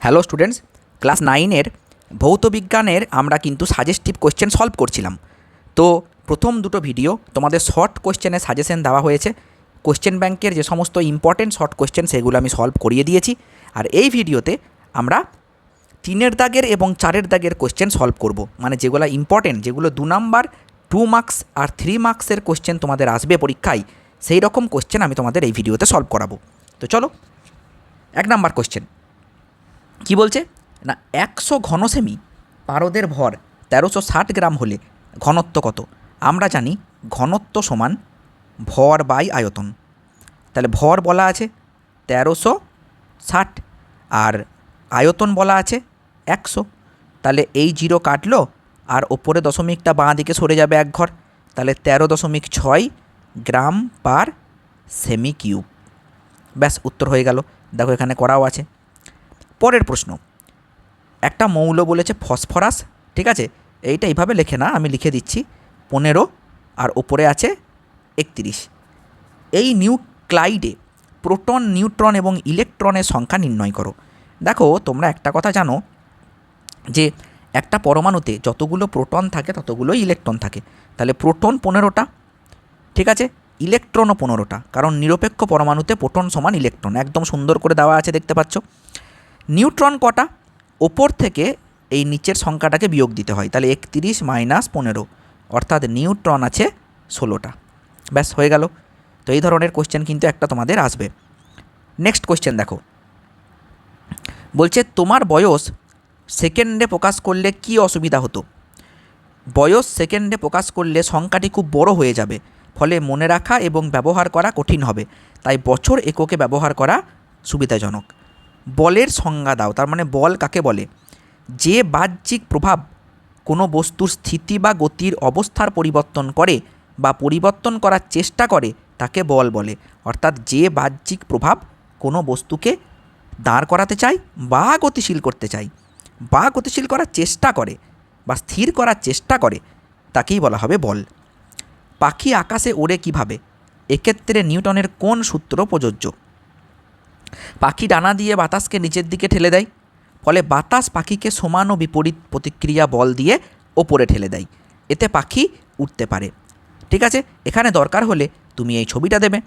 Hello students, class 9-এর ভৌত বিজ্ঞানের আমরা কিন্তু সাজেস্টিভ কোশ্চেন সলভ করছিলাম। তো প্রথম দুটো ভিডিও তোমাদের শর্ট কোশ্চেনের সাজেশন দেওয়া হয়েছে। কোশ্চেন ব্যাংকের যে সমস্ত ইম্পর্টেন্ট শর্ট কোশ্চেন সেগুলো আমি সলভ করিয়ে দিয়েছি। আর এই ভিডিওতে আমরা 3-এর দাগের এবং 4-এর দাগের কোশ্চেন সলভ করব, মানে যেগুলো ইম্পর্টেন্ট, যেগুলো 2 নাম্বার, 2 মার্কস আর 3 মার্কসের কোশ্চেন তোমাদের আসবে পরীক্ষায়, সেই রকম কোশ্চেন আমি তোমাদের এই ভিডিওতে সলভ করাবো। তো চলো 1 নাম্বার কোশ্চেন কি বলছে না, 100 ঘনসেমি পারদের ভর 1360 গ্রাম হলে ঘনত্ব কত? আমরা জানি ঘনত্ব সমান ভর বাই আয়তন। তাহলে ভর বলা আছে 1360 আর আয়তন বলা আছে 100। তাহলে এই 0 কাটলো আর ওপরে দশমিকটা বাঁ দিকে সরে যাবে 1 ঘর। তাহলে 13.6 গ্রাম পার সেমি কিউব। ব্যাস, উত্তর হয়ে গেল। দেখো এখানে করাও আছে। পরের প্রশ্ন, একটা মৌল বলেছে ফসফরাস, ঠিক আছে? এইটা এইভাবে লেখে না, আমি লিখে দিচ্ছি 15 আর ওপরে আছে 31। এই নিউক্লাইডে প্রোটন, নিউট্রন এবং ইলেকট্রনের সংখ্যা নির্ণয় করো। দেখো তোমরা একটা কথা জানো যে একটা পরমাণুতে যতগুলো প্রোটন থাকে ততগুলোই ইলেকট্রন থাকে। তাহলে প্রোটন 15টা, ঠিক আছে, ইলেকট্রনও 15টা, কারণ নিরপেক্ষ পরমাণুতে প্রোটন সমান ইলেকট্রন, একদম সুন্দর করে দেওয়া আছে, দেখতে পাচ্ছ। নিউট্রন কটা? ওপর থেকে এই নিচের সংখ্যাটাকে বিয়োগ দিতে হয়, তাহলে 31 - 15, অর্থাৎ নিউট্রন আছে 16টা। ব্যাস, হয়ে গেল। তো এই ধরনের কোশ্চেন কিন্তু একটা তোমাদের আসবে। নেক্সট কোশ্চেন দেখো, বলছে তোমার বয়স সেকেন্ডে প্রকাশ করলে কি অসুবিধা হতো? বয়স সেকেন্ডে প্রকাশ করলে সংখ্যাটি খুব বড় হয়ে যাবে, ফলে মনে রাখা এবং ব্যবহার করা কঠিন হবে, তাই বছর এককে ব্যবহার করা সুবিধাজনক। বলের সংজ্ঞা দাও, তার মানে বল কাকে বলে? যে বাহ্যিক প্রভাব কোনো বস্তুর স্থিতি বা গতির অবস্থার পরিবর্তন করে বা পরিবর্তন করার চেষ্টা করে তাকে বল বলে। অর্থাৎ যে বাহ্যিক প্রভাব কোনো বস্তুকে দাঁড় করাতে চায় বা গতিশীল করতে চায় বা গতিশীল করার চেষ্টা করে বা স্থির করার চেষ্টা করে তাকেই বলা হবে বল। পাখি আকাশে ওড়ে কিভাবে? এক্ষেত্রে নিউটনের কোন সূত্র প্রযোজ্য? পাখি ডানা দিয়ে বাতাসকে নিচের দিকে ঠেলে দেয়, ফলে বাতাস পাখিকে সমান ও বিপরীত প্রতিক্রিয়া বল দিয়ে ওপরে ঠেলে দেয়, এতে পাখি উঠতে পারে। ঠিক আছে, এখানে দরকার হলে তুমি এই ছবিটা দেবে,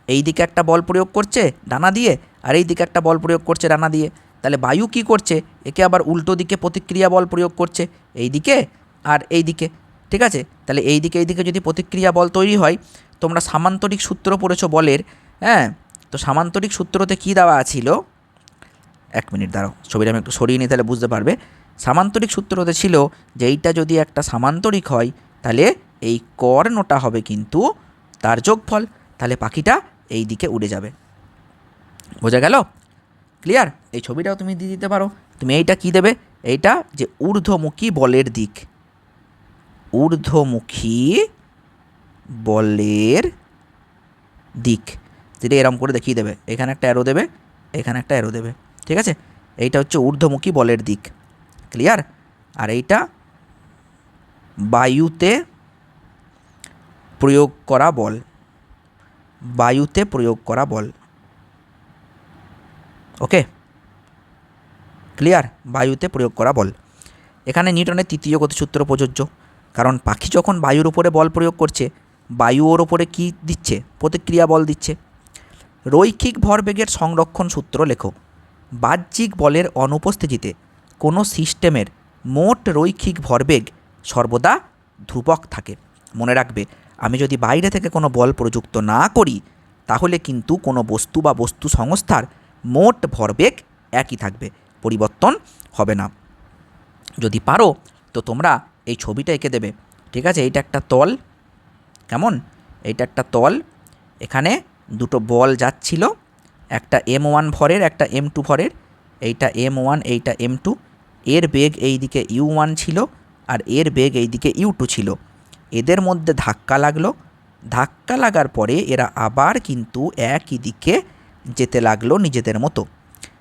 এই দিকে একটা বল প্রয়োগ করছে ডানা দিয়ে আর এই দিকে একটা বল প্রয়োগ করছে ডানা দিয়ে। তাহলে বায়ু কি করছে? একে আবার উল্টো দিকে প্রতিক্রিয়া বল প্রয়োগ করছে, এই দিকে আর এই দিকে। ঠিক আছে, তাহলে এই দিকে যদি প্রতিক্রিয়া বল তৈরি হয়, তোমরা সামান্তরিক সূত্র পড়েছো বলের, হ্যাঁ? তো সামান্তরিক সূত্রতে কি দেওয়া ছিল? 1 মিনিট দাঁড়াও, ছবিটা আমি একটু সরিয়ে নিই, তাহলে বুঝতে পারবে। সামান্তরিক সূত্রতে ছিল যে এইটা যদি একটা সামান্তরিক হয় তাহলে এই কর্ণটা হবে কিন্তু তার যোগফল, তাহলে পাখিটা এই দিকে উড়ে যাবে। বোঝা গেল? ক্লিয়ার? এই ছবিটাও তুমি দিয়ে দিতে পারো। তুমি এইটা কি দেবে? এইটা যে ঊর্ধ্বমুখী বলের দিক, ঊর্ধ্বমুখী বলের দিক, যেটা এরম করে দেখিয়ে দেবে। এখানে একটা অ্যারো দেবে, এখানে একটা অ্যারো দেবে, ঠিক আছে? এইটা হচ্ছে ঊর্ধ্বমুখী বলের দিক, ক্লিয়ার? আর এইটা বায়ুতে প্রয়োগ করা বল, বায়ুতে প্রয়োগ করা বল। ওকে, ক্লিয়ার? বায়ুতে প্রয়োগ করা বল। এখানে নিউটনের তৃতীয় গতিসূত্র প্রযোজ্য, কারণ পাখি যখন বায়ুর উপরে বল প্রয়োগ করছে, বায়ু ওর ওপরে কী দিচ্ছে? প্রতিক্রিয়া বল দিচ্ছে। রৈখিক ভরবেগের সংরক্ষণ সূত্র লেখো। বাহ্যিক বলের অনুপস্থিতিতে কোনো সিস্টেমের মোট রৈখিক ভরবেগ সর্বদা ধ্রুবক থাকে। মনে রাখবে, আমি যদি বাইরে থেকে কোনো বল প্রযুক্ত না করি তাহলে কিন্তু কোনো বস্তু বা বস্তু সংস্থার মোট ভরবেগ একই থাকবে, পরিবর্তন হবে না। যদি পারো তো তোমরা এই ছবিটা এঁকে দেবে, ঠিক আছে? এইটা একটা তল, কেমন? এইটা একটা তল, এখানে দুটো বল যাচ্ছিল, একটা m1 ভরের, একটা m2 ভরের, এইটা m1, এইটা m2, এর বেগ এই দিকে u1 ছিল আর এর বেগ এই দিকে u2 ছিল। এদের মধ্যে ধাক্কা লাগলো, ধাক্কা লাগার পরে এরা আবার কিন্তু একই দিকে যেতে লাগলো নিজেদের মতো।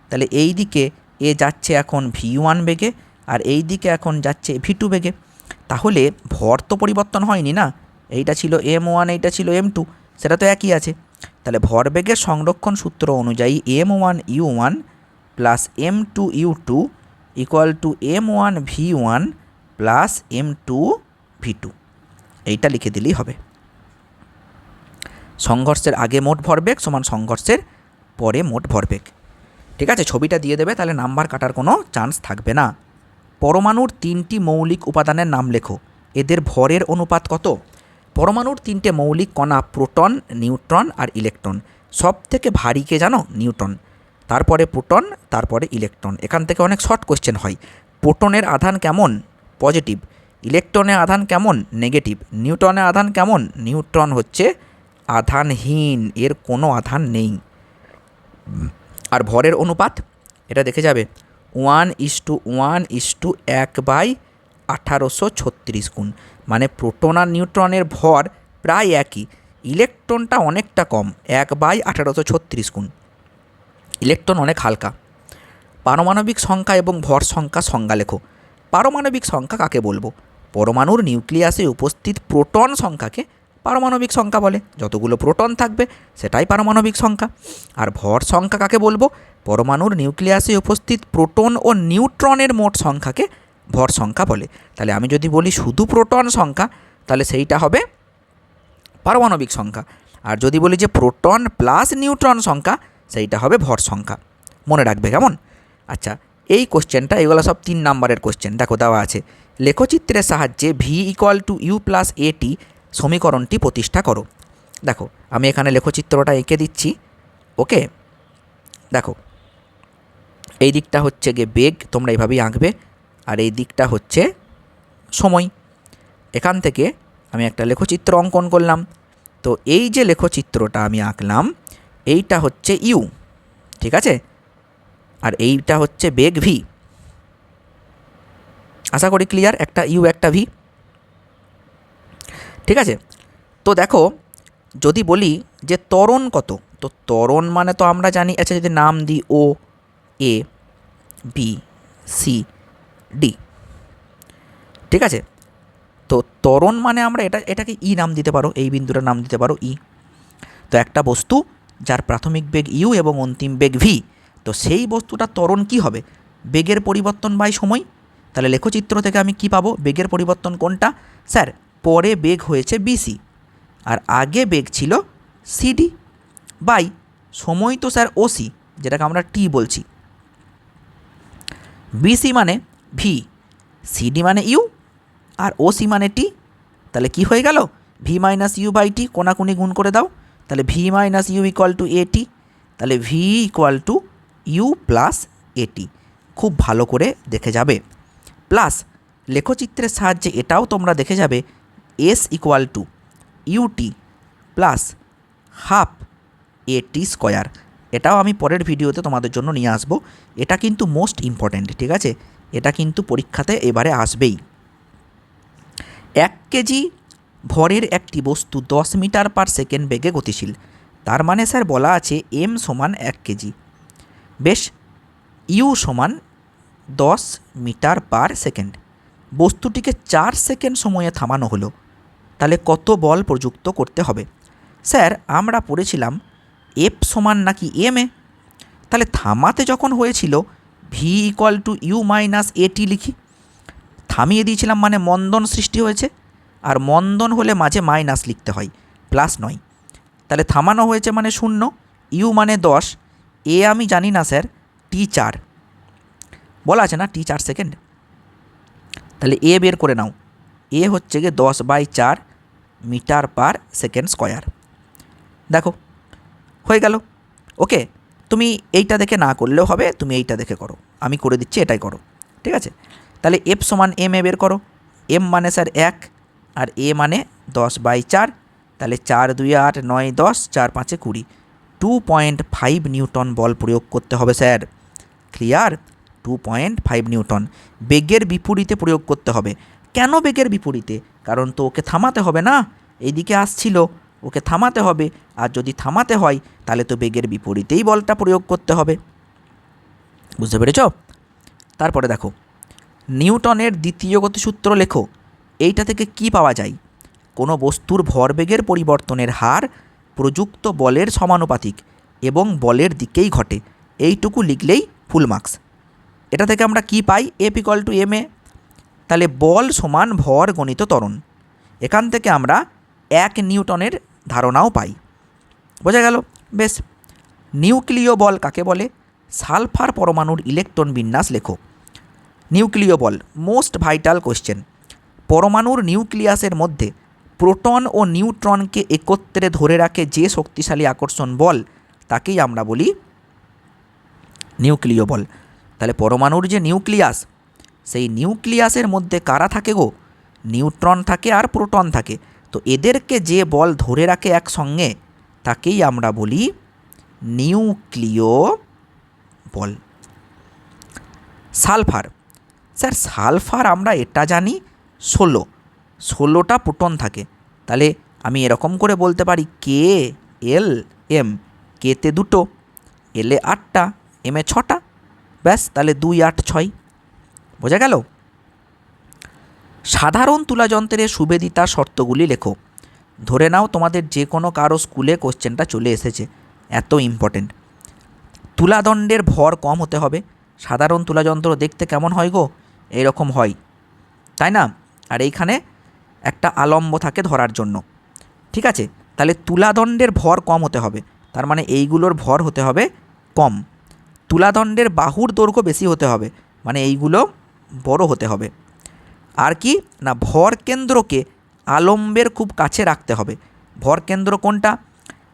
তাহলে এই দিকে এ যাচ্ছে এখন v1 বেগে আর এই দিকে এখন যাচ্ছে v2 বেগে। তাহলে ভর তো পরিবর্তন হয়নি না, এইটা ছিল m1, এইটা ছিল m2, সেটা তো একই আছে। তাহলে ভরবেগের সংরক্ষণ সূত্র অনুযায়ী m1 u1 plus m2u2 equal to m1v1 plus m2v2, এইটা লিখে দিলেই হবে। সংঘর্ষের আগে মোট ভরবেগ সমান সংঘর্ষের পরে মোট ভরবেগ। ঠিক আছে, ছবিটা দিয়ে দেবে, তাহলে নাম্বার কাটার কোনো চান্স থাকবে না। পরমাণুর 3টি মৌলিক উপাদানের নাম লেখো, এদের ভরের অনুপাত কত? পরমাণুর 3টে মৌলিক কণা প্রোটন, নিউট্রন আর ইলেকট্রন। সব থেকে ভারী কে জানো? নিউট্রন, তারপরে প্রোটন, তারপরে ইলেকট্রন। এখান থেকে অনেক শর্ট কোশ্চেন হয়। প্রোটনের আধান কেমন? পজিটিভ। ইলেকট্রনের আধান কেমন? নেগেটিভ। নিউট্রনের আধান কেমন? নিউট্রন হচ্ছে আধানহীন, এর কোনো আধান নেই। আর ভরের অনুপাত এটা দেখে যাবে 1:1:1/1836 গুণ, মানে প্রোটন আর নিউট্রনের ভর প্রায় একই, ইলেকট্রনটা অনেকটা কম, 1/1836 গুণ। ইলেকট্রন অনেক হালকা। পারমাণবিক সংখ্যা এবং ভর সংখ্যা সংজ্ঞা লেখো। পারমাণবিক সংখ্যা কাকে বলবো? পরমাণুর নিউক্লিয়াসে উপস্থিত প্রোটন সংখ্যাকে পারমাণবিক সংখ্যা বলে, যতগুলো প্রোটন থাকবে সেটাই পারমাণবিক সংখ্যা। আর ভর সংখ্যা কাকে বলবো? পরমাণুর নিউক্লিয়াসে উপস্থিত প্রোটন ও নিউট্রনের মোট সংখ্যাকে ভর সংখ্যা বলে। তাহলে আমি যদি বলি শুধু প্রোটন সংখ্যা, তাহলে সেইটা হবে পারমাণবিক সংখ্যা। আর যদি বলি যে প্রোটন প্লাস নিউট্রন সংখ্যা, সেইটা হবে ভর সংখ্যা। মনে রাখবে, কেমন? আচ্ছা, এই কোশ্চেনটা, এগুলো সব 3 নাম্বারের কোশ্চেন। দেখো দেওয়া আছে, লেখচিত্রের সাহায্যে V equal to U plus AT সমীকরণটি প্রতিষ্ঠা করো। দেখো আমি এখানে লেখচিত্রটা এঁকে দিচ্ছি। ওকে, দেখো এই দিকটা হচ্ছে গিয়ে বেগ, তোমরা এইভাবেই আঁকবে, আর এই দিকটা হচ্ছে সময়। এখান থেকে আমি একটা লেখচিত্র অঙ্কন করলাম। তো এই যে লেখচিত্রটা আমি আঁকলাম, এইটা হচ্ছে ইউ, ঠিক আছে, আর এইটা হচ্ছে বেগ ভি। আশা করি ক্লিয়ার, একটা ইউ একটা ভি, ঠিক আছে। তো দেখো যদি বলি যে ত্বরণ কত, তো ত্বরণ মানে তো আমরা জানি, আচ্ছা যদি নাম দিই ও, এ, বি, সি, ডি, ঠিক আছে। তো ত্বরণ মানে আমরা এটাকে ই নাম দিতে পারো, এই বিন্দুটার নাম দিতে পারো ই। তো একটা বস্তু যার প্রাথমিক বেগ ইউ এবং অন্তিম বেগ ভি, তো সেই বস্তুটার ত্বরণ কি হবে? বেগের পরিবর্তন বাই সময়। তাহলে লেখচিত্র থেকে আমি কি পাবো? বেগের পরিবর্তন কোনটা? স্যার পরে বেগ হয়েছে বিসি, আর আগে বেগ ছিল সিডি, বাই সময় তো স্যার ওসি, যেটাকে আমরা টি বলছি। বিসি মানে ভি, সিডি মানে ইউ, আর ওসি মানে টি। তাহলে কি হয়ে গেল? V minus U by T, কোনাকুনি গুণ করে দাও। তাহলে V minus U equal to AT. তাহলে V equal to U plus AT. খুব ভালো করে দেখে যাবে। প্লাস লেখচিত্রের সাহায্যে এটাও তোমরা দেখে যাবে, S equal to UT plus half AT square. এটাও আমি পরের ভিডিওতে তোমাদের জন্য নিয়ে আসবো। এটা কিন্তু মোস্ট ইম্পর্ট্যান্ট, ঠিক আছে, এটা কিন্তু পরীক্ষাতে এবারে আসবেই। 1 কেজি ভরের একটি বস্তু 10 মিটার পার সেকেন্ড বেগে গতিশীল। তার মানে স্যার বলা আছে এম সমান 1 কেজি, বেশ, ইউ সমান 10 মিটার পার সেকেন্ড। বস্তুটিকে 4 সেকেন্ড সময়ে থামানো হলো, তাহলে কত বল প্রযুক্ত করতে হবে? স্যার আমরা পড়েছিলাম এফ সমান নাকি এম এ, তাহলে থামাতে যখন হয়েছিল V equal to U minus AT লিখি। থামিয়ে দিয়েছিলাম মানে মন্দন সৃষ্টি হয়েছে, আর মন্দন হলে মাঝে মাইনাস লিখতে হয়, প্লাস নয়। তাহলে থামানো হয়েছে মানে 0, ইউ মানে 10, এ আমি জানি না স্যার, টি 4 বলা আছে না, টি 4 সেকেন্ড। তাহলে এ বের করে নাও, এ হচ্ছে গিয়ে 10/4 মিটার পার সেকেন্ড স্কোয়ার। দেখো হয়ে গেল। ওকে, তুমি এইটা দেখে না করলেও হবে, তুমি এইটা দেখে করো, আমি করে দিচ্ছি, এটাই করো, ঠিক আছে। তাহলে এফ সমান এম এ বের করো। এম মানে স্যার 1, আর এ মানে 10/4, তাহলে 4 2 8 9 10, 4 5 20, 2.5 নিউটন বল প্রয়োগ করতে হবে স্যার। ক্লিয়ার? 2.5 নিউটন বেগের বিপরীতে প্রয়োগ করতে হবে। কেন বেগের বিপরীতে? কারণ তো ওকে থামাতে হবে না, এইদিকে আসছিল, ওকে থামাতে হবে, আর যদি থামাতে হয় তাহলে তো বেগের বিপরীতেই বলটা প্রয়োগ করতে হবে। বুঝতে পেরেছ? তারপরে দেখো, নিউটনের দ্বিতীয় গতিসূত্র লেখো। এইটা থেকে কি পাওয়া যায়? কোনো বস্তুর ভরবেগের পরিবর্তনের হার প্রযুক্ত বলের সমানুপাতিক এবং বলের দিকেই ঘটে, এইটুকু লিখলেই ফুল মার্কস। এটা থেকে আমরা কি পাই? F equal to M A. তাহলে বল সমান ভর গণিত ত্বরণ। এখান থেকে আমরা 1 নিউটনের ধারণাও পাই। বোঝা গেল? বেশ। নিউক্লিয় বল কাকে বলে? সালফার পরমাণুর ইলেকট্রন বিন্যাস লেখো। নিউক্লিয় বল মোস্ট ভাইটাল কোশ্চেন। পরমাণুর নিউক্লিয়াসের মধ্যে প্রোটন ও নিউট্রনকে একত্রে ধরে রাখে যে শক্তিশালী আকর্ষণ বল, তাকেই আমরা বলি নিউক্লিয় বল। তাহলে পরমাণুর যে নিউক্লিয়াস, সেই নিউক্লিয়াসের মধ্যে কারা থাকে গো? নিউট্রন থাকে আর প্রোটন থাকে। তো এদেরকে যে বল ধরে রাখে একসঙ্গে, তাকেই আমরা বলি নিউক্লিয় বল। সালফার, স্যার সালফার আমরা এটা জানি 16টা প্রোটন থাকে। তাহলে আমি এরকম করে বলতে পারি কে এল এম, কেতে 2, এলে 8টা, এমে 6টা। ব্যাস, তাহলে 2 8 6। বোঝা গেল? সাধারণ তুলাযন্ত্রের সুবেদিতার শর্তগুলি লেখো। ধরে নাও তোমাদের যে কোনো কারো স্কুলে কোশ্চেনটা চলে এসেছে, এত ইম্পর্টেন্ট। তুলাদণ্ডের ভর কম হতে হবে। সাধারণ তুলাযন্ত্র দেখতে কেমন হয় গো? এইরকম হয়, তাই না? আর এইখানে একটা আলম্ব থাকে ধরার জন্য, ঠিক আছে? তাহলে তুলাদণ্ডের ভর কম হতে হবে, তার মানে এইগুলোর ভর হতে হবে কম। তুলাদণ্ডের বাহুর দৈর্ঘ্য বেশি হতে হবে, মানে এইগুলো বড় হতে হবে। আর কি না, ভর কেন্দ্রকে আলম্বের খুব কাছে রাখতে হবে। ভর কেন্দ্র কোনটা?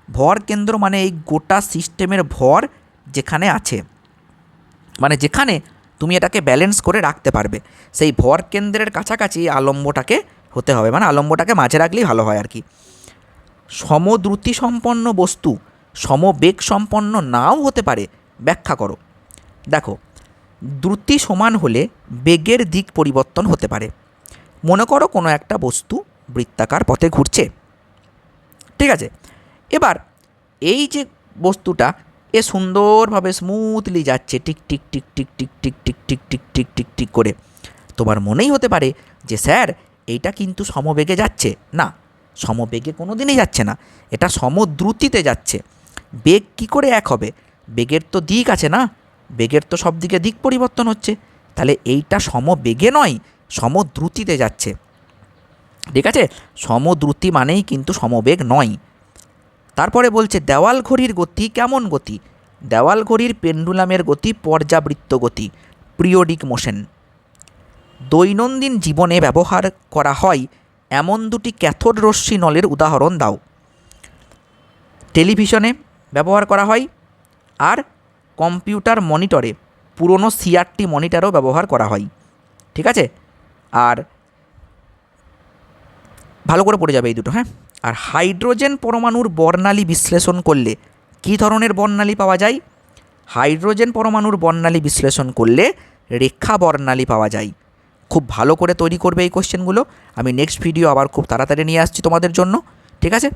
ভর কেন্দ্র মানে এই গোটা সিস্টেমের ভর যেখানে আছে, মানে যেখানে তুমি এটাকে ব্যালেন্স করে রাখতে পারবে, সেই ভর কেন্দ্রের কাছাকাছি আলম্বটাকে হতে হবে, মানে আলম্বটাকে মাঝে রাখলেই ভালো হয় আর কি। সমদ্রুতি সম্পন্ন বস্তু সমবেগ সম্পন্ন নাও হতে পারে, ব্যাখ্যা করো। দেখো, দ্রুতি সমান হলে বেগের দিক পরিবর্তন হতে পারে। মনে করো কোনো একটা বস্তু বৃত্তাকার পথে ঘুরছে, ঠিক আছে? এবার এই যে বস্তুটা, এ সুন্দরভাবে স্মুথলি যাচ্ছে, tick tick tick tick tick tick tick tick tick tick tick tick করে। তোমার মনেই হতে পারে যে স্যার এইটা কিন্তু সমবেগে যাচ্ছে। না, সমবেগে কোনো দিনই যাচ্ছে না, এটা সমদ্রুতিতে যাচ্ছে। বেগ কি করে এক হবে? বেগের তো দিক আছে না, বেগের তো সব দিকে দিক পরিবর্তন হচ্ছে। তাহলে এইটা সমবেগে নয়, সমদ্রুতিতে যাচ্ছে, ঠিক আছে? সমদ্রুতি মানেই কিন্তু সমবেগ নয়। তারপরে বলছে দেওয়াল ঘড়ির গতি কেমন গতি? দেওয়াল ঘড়ির পেন্ডুলামের গতি পর্যাবৃত্ত গতি, পিরিয়ডিক মোশন। দৈনন্দিন জীবনে ব্যবহার করা হয় এমন দুটি ক্যাথোড রশ্মি নলের উদাহরণ দাও। টেলিভিশনে ব্যবহার করা হয়, আর কম্পিউটার মনিটরে, পুরনো সিআরটি মনিটরেও ব্যবহার করা হয়, ঠিক আছে? আর ভালো করে পড়ে যাবে এই দুটো, হ্যাঁ। আর হাইড্রোজেন পরমাণুর বর্ণালী বিশ্লেষণ করলে কী ধরনের বর্ণালী পাওয়া যায়? হাইড্রোজেন পরমাণুর বর্ণালী বিশ্লেষণ করলে রেখা বর্ণালী পাওয়া যায়। খুব ভালো করে তৈরি করবে এই কোশ্চেনগুলো। আমি নেক্সট ভিডিও আবার খুব তাড়াতাড়ি নিয়ে আসছি তোমাদের জন্য, ঠিক আছে?